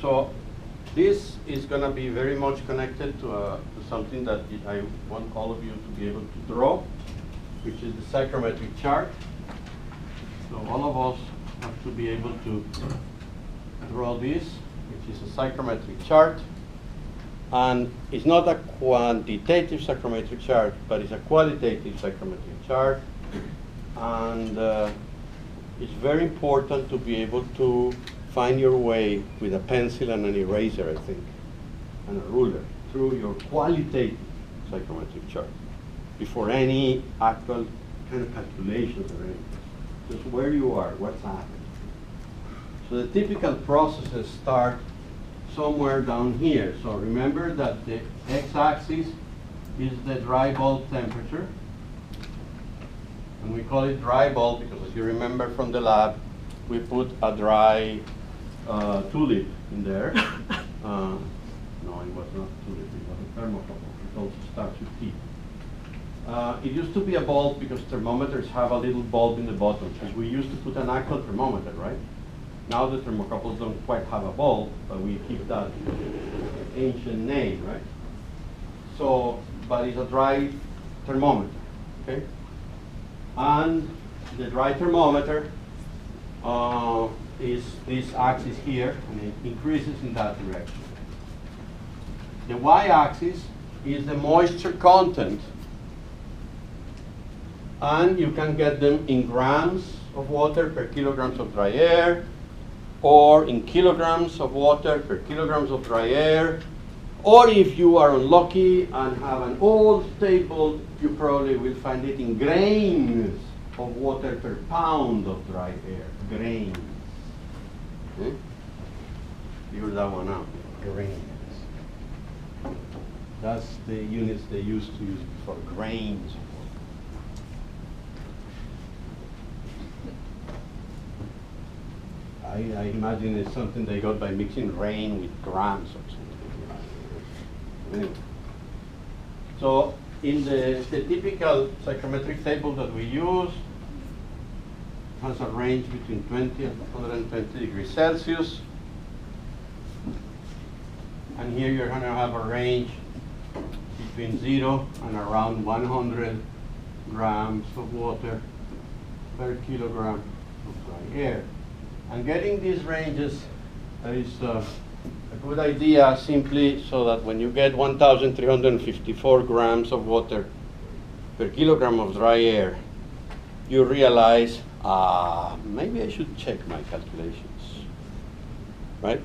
So this is going to be very much connected to something that I want all of you to be able to draw, which is the psychrometric chart. So all of us have to be able to draw this, which is a psychrometric chart. And it's not a quantitative psychrometric chart, but it's a qualitative psychrometric chart. And it's very important to be able to find your way with a pencil and an eraser, I think, and a ruler through your qualitative psychrometric chart before any actual kind of calculations or anything. Just where you are, what's happening. So the typical processes start somewhere down here. So remember that the x-axis is the dry bulb temperature. And we call it dry bulb because, as you remember from the lab, we put a dry tulip in there. No, it was not tulip, it was a thermocouple. It also starts with T. It used to be a bulb because thermometers have a little bulb in the bottom. Because we used to put an actual thermometer, right? Now the thermocouples don't quite have a bulb, but we keep that ancient name, right? So, but it's a dry thermometer, okay? And the dry thermometer is this axis here, and it increases in that direction. The y-axis is the moisture content, and you can get them in grams of water per kilograms of dry air, or in kilograms of water per kilograms of dry air, or if you are unlucky and have an old table, you probably will find it in grains of water per pound of dry air. Grains. Figure that one out. Grains. That's the units they used to use before, grains of water. I imagine it's something they got by mixing rain with grams or something. Anyway. So in the typical psychrometric table that we use, has a range between 20 and 120 degrees Celsius. And here you're going to have a range between 0 and around 100 grams of water per kilogram of dry air. And getting these ranges is a good idea simply so that when you get 1,354 grams of water per kilogram of dry air, you realize, maybe I should check my calculations, right?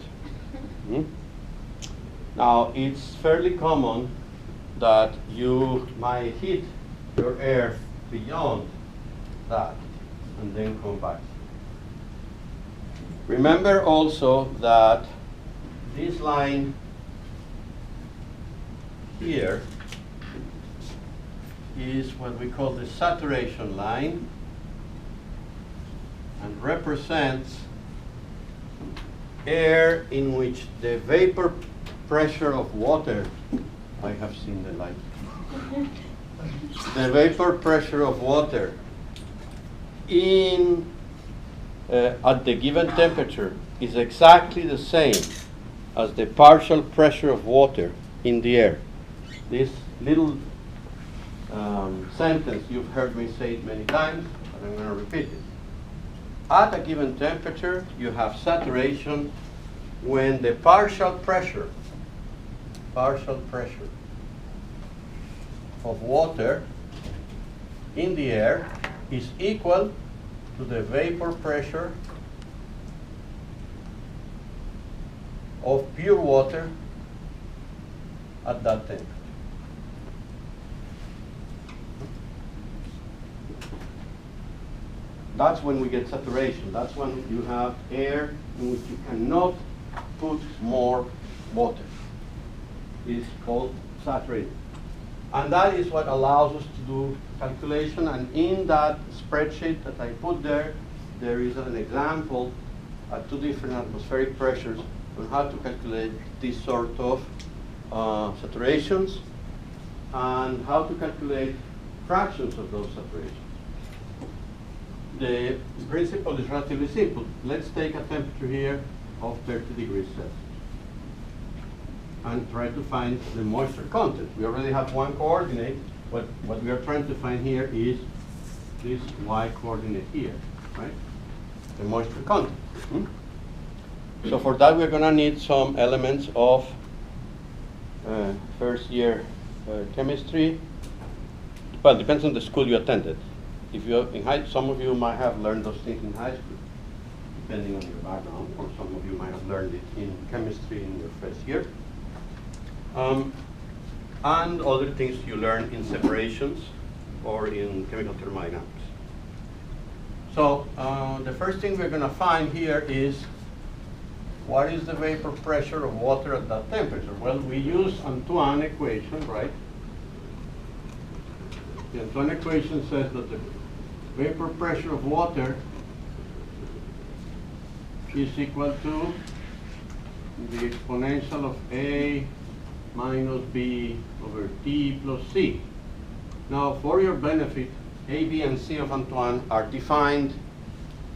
Now, it's fairly common that you might heat your air beyond that and then come back. Remember also that this line here is what we call the saturation line and represents air in which the vapor pressure of water, I have seen the light, the vapor pressure of water in at the given temperature is exactly the same as the partial pressure of water in the air. This little sentence, you've heard me say it many times, but I'm going to repeat it. At a given temperature, you have saturation when the partial pressure of water in the air is equal to the vapor pressure of pure water at that temperature. That's when we get saturation. That's when you have air in which you cannot put more water. It's called saturated. And that is what allows us to do calculation. And in that spreadsheet that I put there, there is an example at 2 different atmospheric pressures on how to calculate this sort of saturations and how to calculate fractions of those saturations. The principle is relatively simple. Let's take a temperature here of 30 degrees Celsius. and try to find the moisture content. We already have one coordinate. What we are trying to find here is this y coordinate here, right? The moisture content. So for that, we're going to need some elements of first year chemistry. Well, depends on the school you attended. If you some of you might have learned those things in high school, depending on your background, or some of you might have learned it in chemistry in your first year. And other things you learn in separations or in chemical thermodynamics. So the first thing we're going to find here is what is the vapor pressure of water at that temperature? Well, we use Antoine equation, right? The Antoine equation says that the vapor pressure of water is equal to the exponential of A minus B over T plus C. Now, for your benefit, A, B, and C of Antoine are defined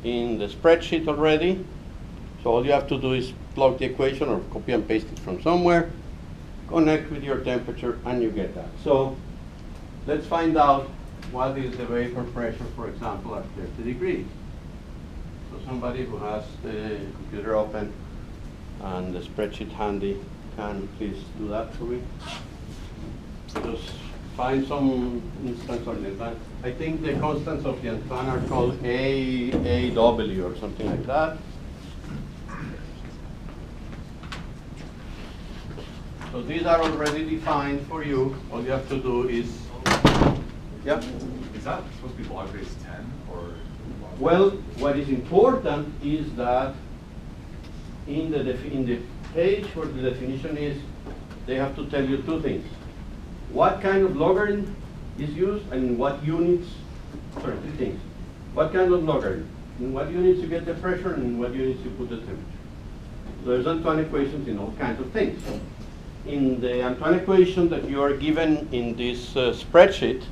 in the spreadsheet already. So all you have to do is plug the equation or copy and paste it from somewhere, connect with your temperature, and you get that. So let's find out what is the vapor pressure, for example, at 30 degrees. So somebody who has the computer open and the spreadsheet handy can please do that for me. Just find some instance of the Antoine. I think the constants of the Antoine are called AW or something like that. So these are already defined for you. All you have to do is, yeah? Is that supposed to be log base 10 or? Well, what is important is that in the page where the definition is, they have to tell you two things. What kind of logarithm is used and in what units, sorry, three things. What kind of logarithm? In what units you get the pressure and in what units you put the temperature. There's Antoine equations in all kinds of things. In the Antoine equation that you are given in this spreadsheet,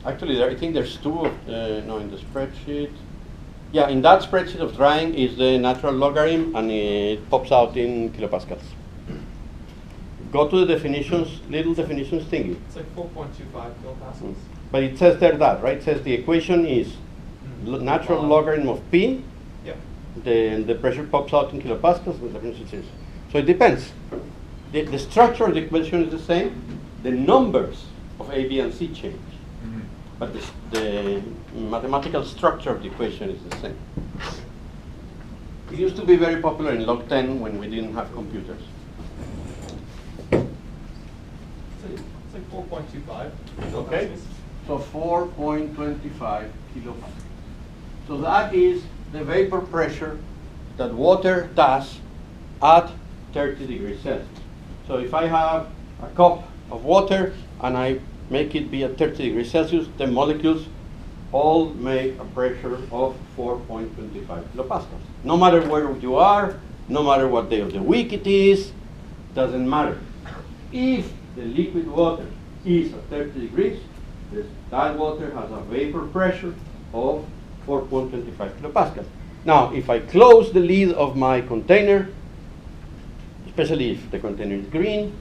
actually I think there's two, no, in the spreadsheet. Yeah, in that spreadsheet of drying is the natural logarithm and it pops out in kilopascals. Go to the definitions, little definitions thingy. It's like 4.25 kilopascals. But it says there that, right? It says the equation is natural logarithm of P. Yeah. The pressure pops out in kilopascals, the definition says. So it depends. The structure of the equation is the same. The numbers of A, B, and C change. Mm-hmm. But the mathematical structure of the equation is the same. It used to be very popular in Log 10 when we didn't have computers. It's like 4.25. Okay? So 4.25 kilopascals. So that is the vapor pressure that water does at 30 degrees Celsius. So if I have a cup of water and I make it be at 30 degrees Celsius, the molecules all make a pressure of 4.25 kilopascals. No matter where you are, no matter what day of the week it is, doesn't matter. If the liquid water is at 30 degrees, that water has a vapor pressure of 4.25 kilopascals. Now, if I close the lid of my container, especially if the container is green,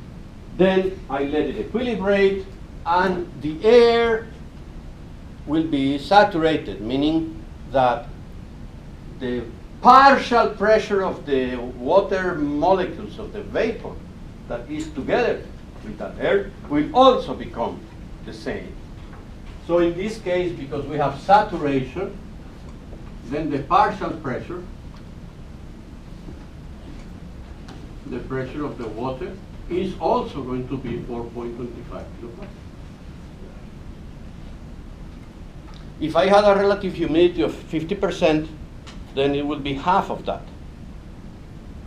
then I let it equilibrate and the air will be saturated, meaning that the partial pressure of the water molecules of the vapor that is together with that air will also become the same. So in this case, because we have saturation, then the partial pressure, the pressure of the water, is also going to be 4.25 kilopascals. If I had a relative humidity of 50%, then it would be half of that.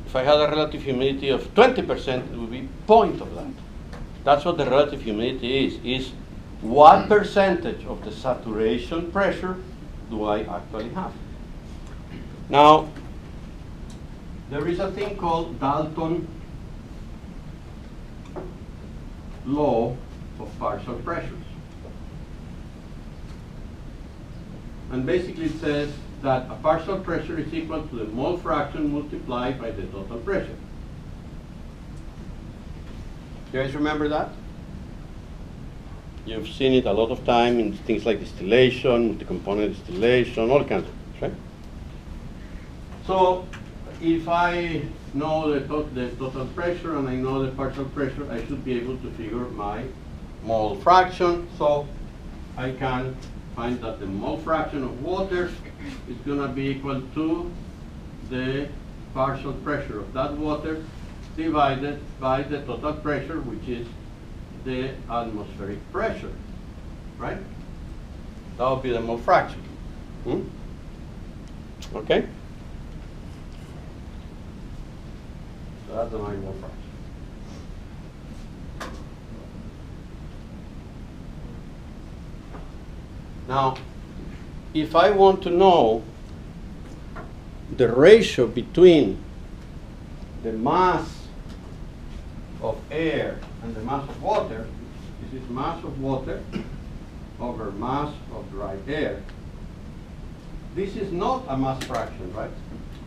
If I had a relative humidity of 20%, it would be point of that. That's what the relative humidity is what percentage of the saturation pressure do I actually have? Now, there is a thing called Dalton law of partial pressures. And basically it says that a partial pressure is equal to the mole fraction multiplied by the total pressure. You guys remember that? You've seen it a lot of time in things like distillation, multi-component distillation, all kinds of things, right? So if I know the total pressure and I know the partial pressure, I should be able to figure my mole fraction. So I can find that the mole fraction of water is going to be equal to the partial pressure of that water divided by the total pressure, which is the atmospheric pressure, right? That would be the mole fraction. Okay? So that's the mole fraction. Now, if I want to know the ratio between the mass of air and the mass of water, this is mass of water over mass of dry air. This is not a mass fraction, right?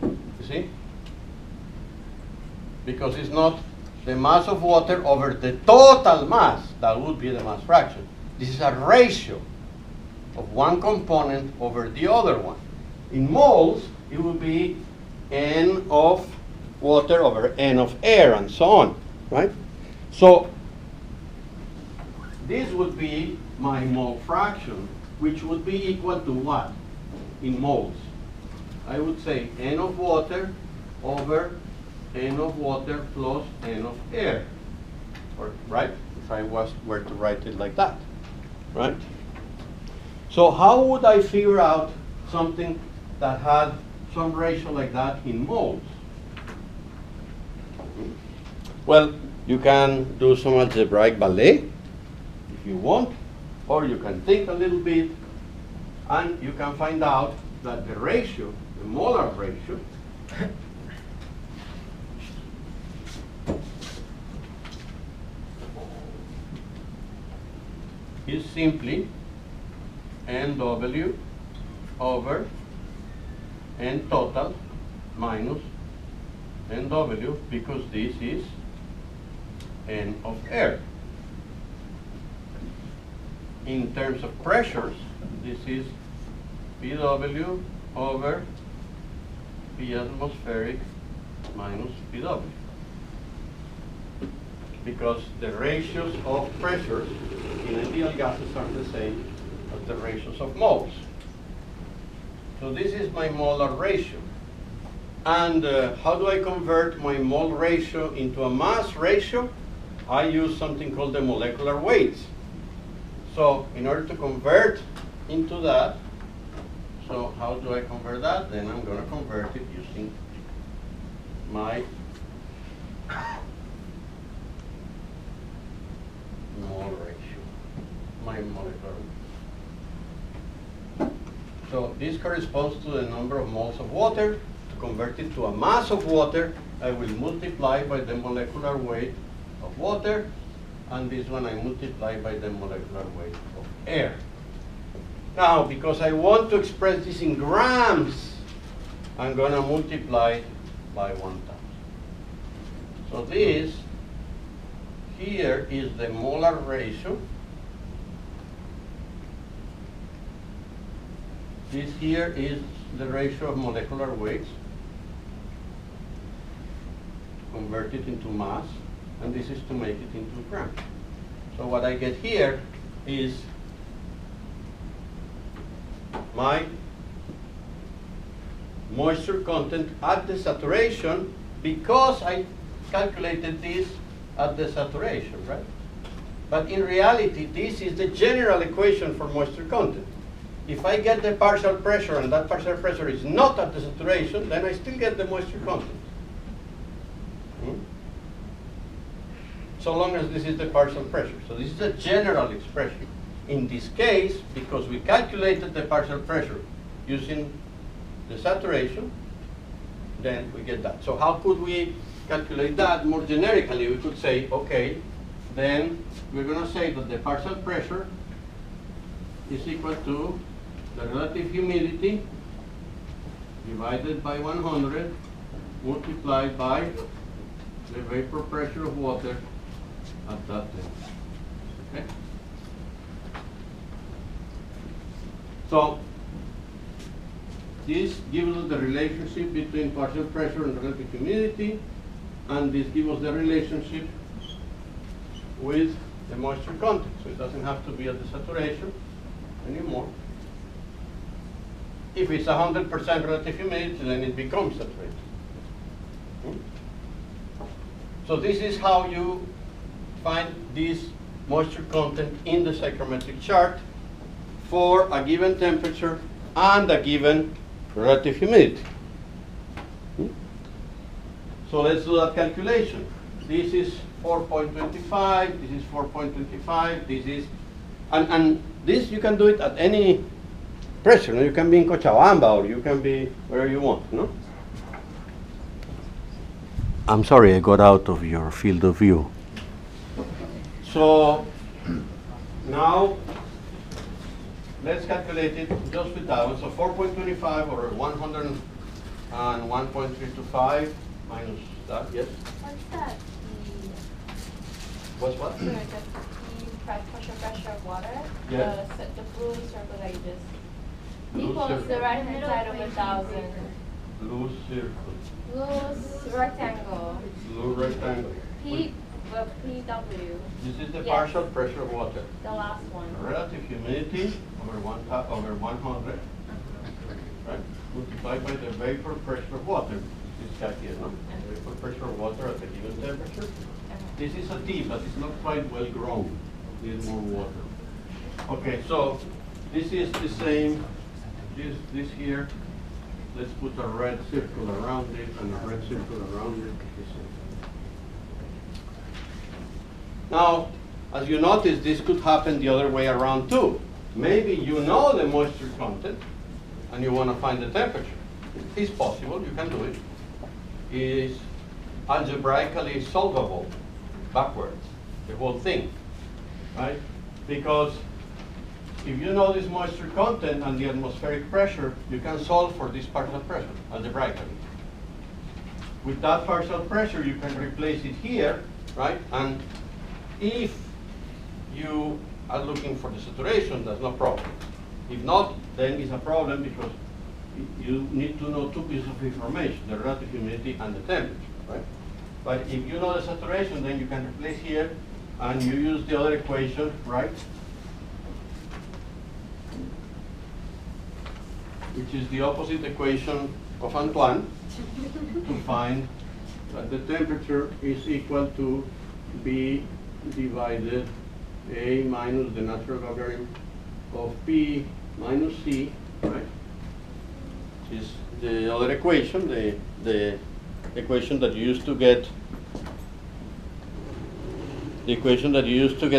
You see? Because it's not the mass of water over the total mass. That would be the mass fraction. This is a ratio of one component over the other one. In moles, it would be N of water over N of air and so on, right? So this would be my mole fraction, which would be equal to what in moles? I would say N of water over N of water plus N of air, or, right? If I were to write it like that, right? So how would I figure out something that had some ratio like that in moles? Well, you can do some algebraic ballet if you want, or you can think a little bit and you can find out that the ratio, the molar ratio, is simply NW over N total minus NW, because this is N of air. In terms of pressures, this is PW over P atmospheric minus PW, because the ratios of pressures in ideal gases are the same as the ratios of moles. So this is my molar ratio. And how do I convert my mole ratio into a mass ratio? I use something called the molecular weights. So in order to convert into that, so how do I convert that? Then I'm going to convert it using my mole ratio, my molecular weight. So this corresponds to the number of moles of water. To convert it to a mass of water, I will multiply by the molecular weight of water, and this one I multiply by the molecular weight of air. Now, because I want to express this in grams, I'm going to multiply by 1,000. So this here is the molar ratio. This here is the ratio of molecular weights converted into mass, and this is to make it into grams. So what I get here is my moisture content at the saturation, because I calculated this at the saturation, right? But in reality, this is the general equation for moisture content. If I get the partial pressure and that partial pressure is not at the saturation, then I still get the moisture content. So long as this is the partial pressure. So this is a general expression. In this case, because we calculated the partial pressure using the saturation, then we get that. So how could we calculate that more generically? We could say, okay, then we're going to say that the partial pressure is equal to the relative humidity divided by 100 multiplied by the vapor pressure of water at that temperature. Okay? So this gives us the relationship between partial pressure and relative humidity, and this gives us the relationship with the moisture content. So it doesn't have to be at the saturation anymore. If it's 100% relative humidity, then it becomes saturated. So this is how you find this moisture content in the psychrometric chart for a given temperature and a given relative humidity. So let's do that calculation. This is 4.25, this is 4.25, this is, and this you can do it at any pressure. You can be in Cochabamba or you can be wherever you want, no? I'm sorry, I got out of your field of view. So now let's calculate it just with that one. So 4.25 over 101.325 minus that, yes? What's that? What's what? The pressure of water? Yeah. The blue circle that you just Blue equals circle. the right hand side of 1,000. Blue circle, Blue rectangle. blue rectangle. PW. This is the Yes. partial pressure of water. The last one. Relative humidity over 100, right? Multiplied by the vapor pressure of water. This guy here, no? Vapor pressure of water at a given temperature. This is a T, but it's not quite well grown. Needs more water. Okay, so this is the same. This here. Let's put a red circle around it and a red circle around it. Now, as you notice, this could happen the other way around too. Maybe you know the moisture content and you want to find the temperature. It's possible, you can do it. It is algebraically solvable backwards, the whole thing, right? Because if you know this moisture content and the atmospheric pressure, you can solve for this partial pressure algebraically. With that partial pressure, you can replace it here, right? And if you are looking for the saturation, that's no problem. If not, then it's a problem because you need to know two pieces of information, the relative humidity and the temperature, right? But if you know the saturation, then you can replace here and you use the other equation, right? Which is the opposite equation of Antoine to find that the temperature is equal to B divided A minus the natural logarithm of P minus C, right? Which is the other equation, the equation that you used to get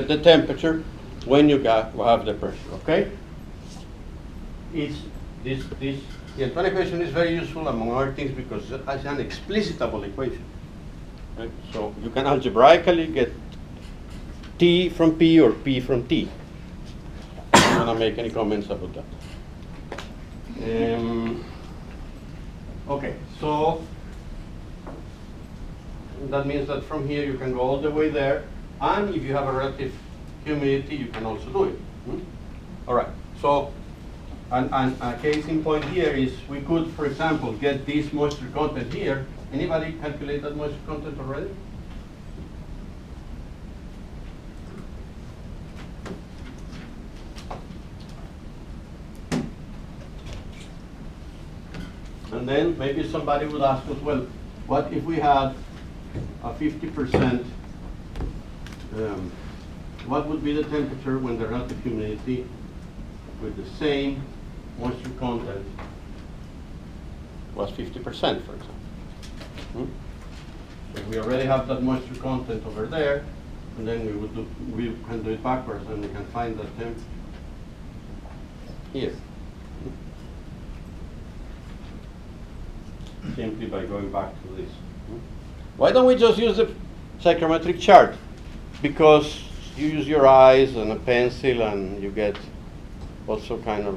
the temperature when you have the pressure, okay? It's the Antoine equation is very useful among other things because it's an explicitable equation, right? So you can algebraically get T from P or P from T. I don't want to make any comments about that. Okay, so that means that from here you can go all the way there, and if you have a relative humidity, you can also do it. All right, so and a case in point here is we could, for example, get this moisture content here. Anybody calculate that moisture content already? And then maybe somebody would ask us, well, what if we had a 50%, what would be the temperature when the relative humidity with the same moisture content was 50%, for example? So we already have that moisture content over there, and then we can do it backwards, and we can find that temperature here. Simply by going back to this. Why don't we just use the psychrometric chart? Because you use your eyes and a pencil and you get also kind of